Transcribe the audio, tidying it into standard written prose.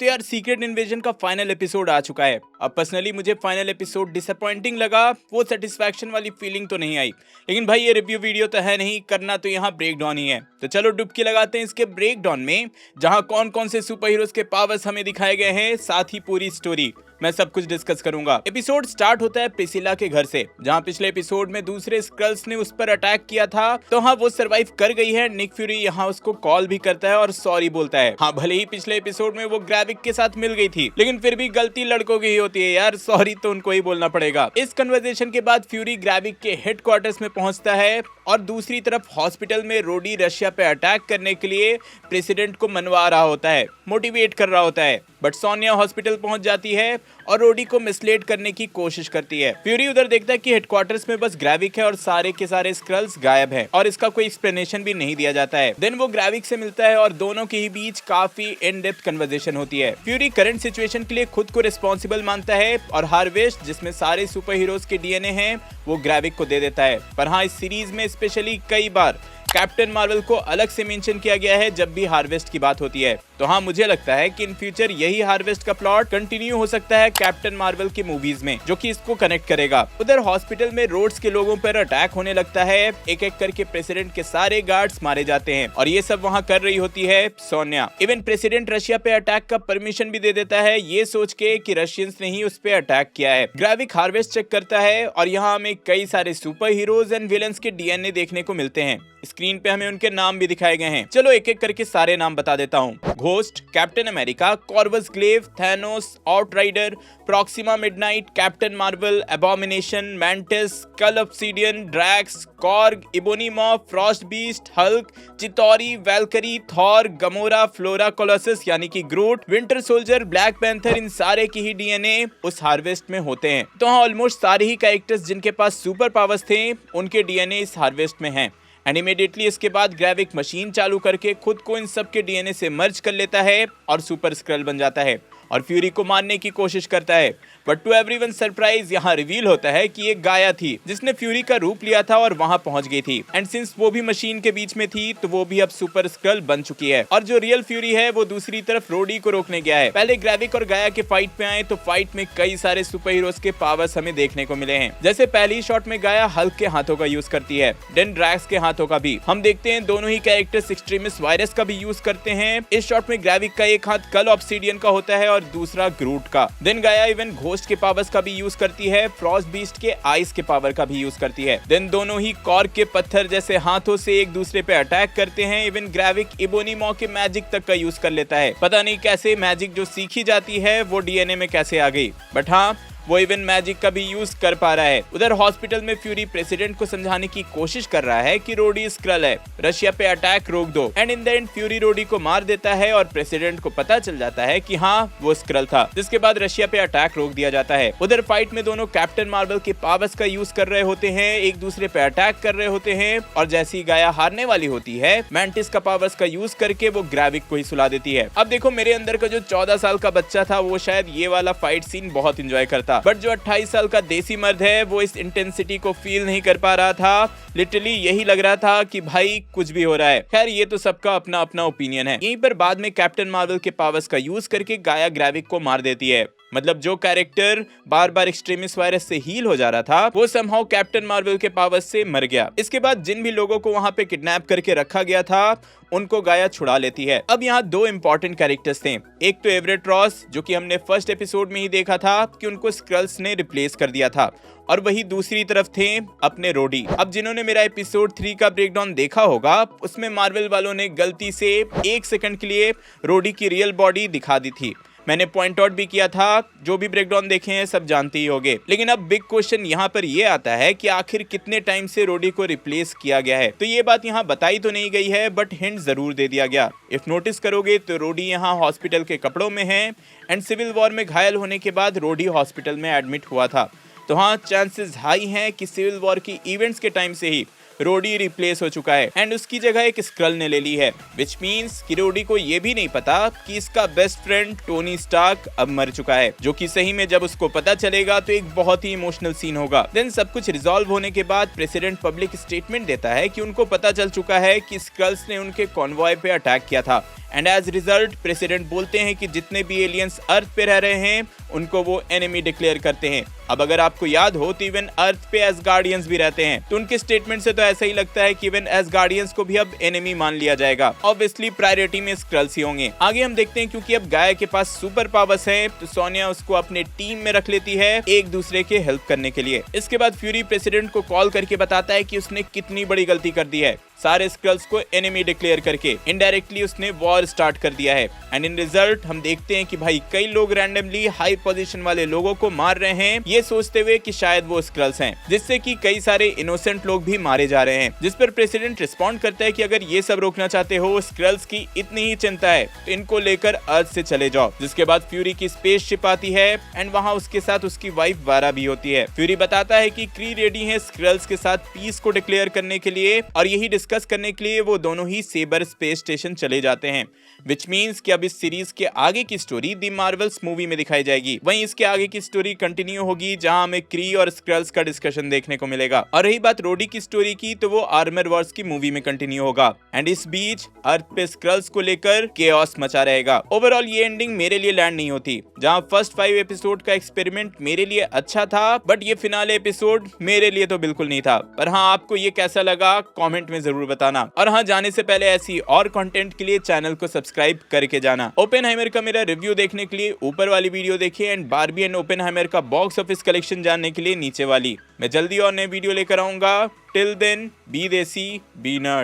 तो यार secret invasion का फाइनल एपिसोड आ चुका है। अब पर्सनली मुझे फाइनल एपिसोड डिसअपॉइंटिंग लगा, वो सेटिस्फैक्शन वाली फीलिंग तो नहीं आई। लेकिन भाई ये रिव्यू वीडियो तो है नहीं, करना तो यहाँ ब्रेक डाउन ही है। तो चलो डुबकी लगाते हैं इसके ब्रेक डाउन में, जहाँ कौन कौन से सुपर हीरोज के पावर्स हमें दिखाए गए हैं, साथ ही पूरी स्टोरी मैं सब कुछ डिस्कस करूंगा। एपिसोड स्टार्ट होता है प्रिसिला के घर से, जहां पिछले एपिसोड में दूसरे स्क्रल्स ने उस पर अटैक किया था। तो हाँ, वो सरवाइव कर गई है। निक फ्यूरी यहाँ उसको कॉल भी करता है और सॉरी बोलता है। हाँ, भले ही पिछले एपिसोड में वो ग्रेविक के साथ मिल गई थी, लेकिन फिर भी गलती लड़कों की ही होती है यार, सॉरी तो उनको ही बोलना पड़ेगा। इस कन्वर्सेशन के बाद फ्यूरी ग्रेविक के हेडक्वार्टर्स में पहुंचता है और दूसरी तरफ हॉस्पिटल में रोडी रशिया पे अटैक करने के लिए प्रेसिडेंट को मनवा रहा होता है, मोटिवेट कर रहा होता है। बट सोनिया हॉस्पिटल पहुंच जाती है और रोडी को मिसलीड करने की कोशिश करती है। फ्यूरी उधर देखता है कि हेडक्वार्टर्स में बस ग्रेविक है और सारे के सारे स्क्रल्स गायब हैं और इसका कोई एक्सप्लेनेशन भी नहीं दिया जाता है। देन वो ग्रेविक से मिलता है और दोनों के ही बीच काफी इन डेप्थ कन्वर्सेशन होती है। फ्यूरी करंट सिचुएशन के लिए खुद को रिस्पॉन्सिबल मानता है और हार्वेस्ट, जिसमें सारे सुपर हीरोज के डीएनए हैं, वो ग्रेविक को दे देता है। पर हाँ, इस सीरीज में स्पेशली कई बार कैप्टन मार्वल को अलग से मेंशन किया गया है जब भी हार्वेस्ट की बात होती है। तो हाँ, मुझे लगता है कि इन फ्यूचर यही हार्वेस्ट का प्लॉट कंटिन्यू हो सकता है कैप्टन मार्वल की मूवीज में, जो कि इसको कनेक्ट करेगा। उधर हॉस्पिटल में रोड्स के लोगों पर अटैक होने लगता है, एक एक करके प्रेसिडेंट के सारे गार्ड्स मारे जाते हैं और ये सब वहाँ कर रही होती है सोनिया। इवन प्रेसिडेंट रशिया पे अटैक का परमिशन भी दे देता है, ये सोच के कि रशियंस ने ही उस पे अटैक किया है। ग्रेविक हार्वेस्ट चेक करता है और यहाँ हमें कई सारे सुपर हीरोज एंड विलन्स के डीएनए देखने को मिलते हैं। स्क्रीन पे हमें उनके नाम भी दिखाए गए हैं। चलो एक एक करके सारे नाम बता देता हूँ। Ghost, Captain America, Corvus Glaive, Thanos, Outrider, Proxima Midnight, Captain Marvel, Abomination, Mantis, Skull Obsidian, Drax, Korg, Ebony Maw, Frost Beast, Hulk, Chitauri, Valkyrie, Thor, Gamora, Flora Colossus यानी कि Groot, Winter Soldier, Black Panther, इन सारे की ही DNA उस harvest में होते हैं। तो हाँ, ऑलमोस्ट सारे ही कैरेक्टर्स जिनके पास सुपर पावर्स थे, उनके डीएनए इस हार्वेस्ट में हैं। एंड इमीडिएटली इसके बाद ग्रेविक मशीन चालू करके खुद को इन सब के डीएनए से मर्ज कर लेता है और सुपर स्क्रल बन जाता है और फ्यूरी को मारने की कोशिश करता है। बट टू एवरीवन सरप्राइज यहाँ रिवील होता है कि ये गाया थी, जिसने फ्यूरी का रूप लिया था और वहाँ पहुंच गई थी। एंड सिंस वो भी मशीन के बीच में थी, तो वो भी अब सुपर स्क्रल बन चुकी है। और जो रियल फ्यूरी है वो दूसरी तरफ रोडी को रोकने गया है। पहले ग्रेविक और गाया के फाइट पे आए तो फाइट में कई सारे सुपर हीरोज के पावर्स हमें देखने को मिले हैं। जैसे पहली शॉट में गाया हल्क के हाथों का यूज करती है, देन ड्रैक्स के हाथों का भी। हम देखते हैं दोनों ही कैरेक्टर्स एक्सट्रीमिस्ट वायरस का भी यूज करते हैं। इस शॉट में ग्रेविक का एक हाथ कल ऑब्सिडियन का होता है और दूसरा ग्रूट का। देन गाया इवन घोस्ट के पावर्स का भी यूज करती है, फ्रॉस्ट बीस्ट के आइस के पावर का भी यूज करती है। देन दोनों ही कॉर्क के पत्थर जैसे हाथों से एक दूसरे पे अटैक करते हैं। इवन ग्रेविक इबोनी मॉ के मैजिक तक का यूज कर लेता है। पता नहीं कैसे मैजिक जो सीखी जाती है वो डीएनए में कैसे आ गई, बट हाँ, वो इवन मैजिक का भी यूज कर पा रहा है। उधर हॉस्पिटल में फ्यूरी प्रेसिडेंट को समझाने की कोशिश कर रहा है कि रोडी स्क्रल है, रशिया पे अटैक रोक दो। And in the end Fury Rhodey को मार देता है और प्रेसिडेंट को पता चल जाता है कि हाँ, वो स्क्रल था, जिसके बाद रशिया पे अटैक रोक दिया जाता है। उधर फाइट में दोनों कैप्टन मार्वल के पावर्स का यूज कर रहे होते हैं, एक दूसरे पे अटैक कर रहे होते हैं और जैसी गाया हारने वाली होती है, मैंटिस का पावर्स का यूज करके वो ग्रेविक को ही सुला देती है। अब देखो, मेरे अंदर का जो 14 साल का बच्चा था वो शायद ये वाला फाइट सीन बहुत इंजॉय करता, बट जो 28 साल का देसी मर्द है वो इस इंटेंसिटी को फील नहीं कर पा रहा था। लिटरली यही लग रहा था कि भाई कुछ भी हो रहा है। खैर, ये तो सबका अपना अपना ओपिनियन है। यहीं पर बाद में कैप्टन मार्वल के पावर्स का यूज करके गाया ग्रेविक को मार देती है। मतलब जो कैरेक्टर बार बार एक्सट्रीमिस्ट वायरस से हील हो जा रहा था, वो समहाउ कैप्टन मार्वल के पावर्स से मर गया। इसके बाद जिन भी लोगों को वहां पे किडनैप करके रखा गया था, उनको गाया छुड़ा लेती है। अब यहाँ दो इंपॉर्टेंट कैरेक्टर्स थे। एक तो एवरेट रॉस, जो कि हमने फर्स्ट एपिसोड में ही देखा था कि उनको स्क्रल्स ने रिप्लेस कर दिया था, और वही दूसरी तरफ थे अपने रोडी। अब जिन्होंने मेरा एपिसोड 3 का ब्रेकडाउन देखा होगा, उसमें मार्वल वालों ने गलती से 1 सेकंड के लिए रोडी की रियल बॉडी दिखा दी थी। मैंने पॉइंट आउट भी किया था, जो भी ब्रेकडाउन देखे हैं सब जानते ही होंगे। लेकिन अब बिग क्वेश्चन यहाँ पर ये आता है कि आखिर कितने टाइम से रोडी को रिप्लेस किया गया है। तो ये बात यहाँ बताई तो नहीं गई है, बट हिंट जरूर दे दिया गया। इफ नोटिस करोगे तो रोडी यहाँ हॉस्पिटल के कपड़ों में है एंड सिविल वॉर में घायल होने के बाद रोडी हॉस्पिटल में एडमिट हुआ था। तो हाँ, चांसेस हाई हैं कि सिविल वॉर की इवेंट्स के टाइम से ही रोडी रिप्लेस हो चुका है एंड उसकी जगह एक स्क्रल ने ले ली है, विच मीन्स कि रोडी को ये भी नहीं पता कि इसका बेस्ट फ्रेंड टोनी स्टार्क अब मर चुका है, जो कि सही में जब उसको पता चलेगा तो एक बहुत ही इमोशनल सीन होगा। देन सब कुछ रिजॉल्व होने के बाद प्रेसिडेंट पब्लिक स्टेटमेंट देता है कि उनको पता चल चुका है कि स्क्रल्स ने उनके कॉन्वॉय पे अटैक किया था एंड एज रिजल्ट प्रेसिडेंट बोलते हैं कि जितने भी एलियंस अर्थ पे रह रहे हैं उनको वो एनिमी डिक्लेयर करते हैं। अब अगर आपको याद हो तो इवन अर्थ पे एसगार्डियंस भी रहते हैं, तो उनके स्टेटमेंट से तो ऐसा ही लगता है कि इवन एसगार्डियंस को भी अब एनिमी मान लिया जाएगा। ऑब्वियसली प्रायोरिटी में स्क्रल्स ही होंगे। आगे हम देखते हैं क्योंकि अब गाया के पास सुपर पावर्स हैं, तो सोनिया उसको अपने टीम में रख लेती है एक दूसरे के हेल्प करने के लिए। इसके बाद फ्यूरी प्रेसिडेंट को कॉल करके बताता है कि उसने कितनी बड़ी गलती कर दी है, सारे स्क्रल्स को एनिमी डिक्लेयर करके इनडायरेक्टली उसने वॉर स्टार्ट कर दिया है। एंड इन रिजल्ट हम देखते हैं कि भाई कई लोग रैंडमली हाई पोजीशन वाले लोगों को मार रहे हैं, ये सोचते हुए कि शायद वो स्क्रल्स हैं, जिससे कि कई सारे इनोसेंट लोग भी मारे जा रहे हैं। जिस पर प्रेसिडेंट रिस्पॉन्ड करता है कि अगर ये सब रोकना चाहते हो, स्क्रल्स की इतनी ही चिंता है, तो इनको लेकर अर्थ से चले जाओ। जिसके बाद फ्यूरी की स्पेसशिप आती है एंड वहां उसके साथ उसकी वाइफ वारा भी होती है। फ्यूरी बताता है कि क्री रेडी है स्क्रल्स के साथ पीस को डिक्लेयर करने के लिए, और यही डिस्कस करने के लिए वो दोनों ही सेबर स्पेस स्टेशन चले जाते हैं। विच मीन्स कि अब इस सीरीज के आगे की स्टोरी दी मार्वल्स मूवी में दिखाई जाएगी। वहीं इसके आगे की स्टोरी कंटिन्यू होगी, जहां हमें क्री और स्क्रल्स का डिस्कशन देखने को मिलेगा। और रही बात रोडी की स्टोरी की, तो वो आर्मर वॉर्स की मूवी में कंटिन्यू होगा। एंड इस बीच अर्थ पे स्क्रल्स को लेकर केओस मचा रहेगा। ओवरऑल ये एंडिंग मेरे लिए लैंड नहीं होती। जहां फर्स्ट 5 एपिसोड का एक्सपेरिमेंट मेरे लिए अच्छा था, बट ये फिनाले एपिसोड मेरे लिए तो बिल्कुल नहीं था। पर हाँ, आपको ये कैसा लगा कमेंट में जरूर बताना। और हाँ, जाने से पहले ऐसी और कंटेंट के लिए चैनल को सब्सक्राइब करके जाना। ओपेनहाइमर का मेरा रिव्यू देखने के लिए ऊपर वाली वीडियो देखिए, एंड बारबी एंड ओपेनहाइमर का बॉक्स ऑफिस कलेक्शन जानने के लिए नीचे वाली। मैं जल्दी और नई वीडियो लेकर आऊंगा। टिल देन बी देसी बी नर्ड।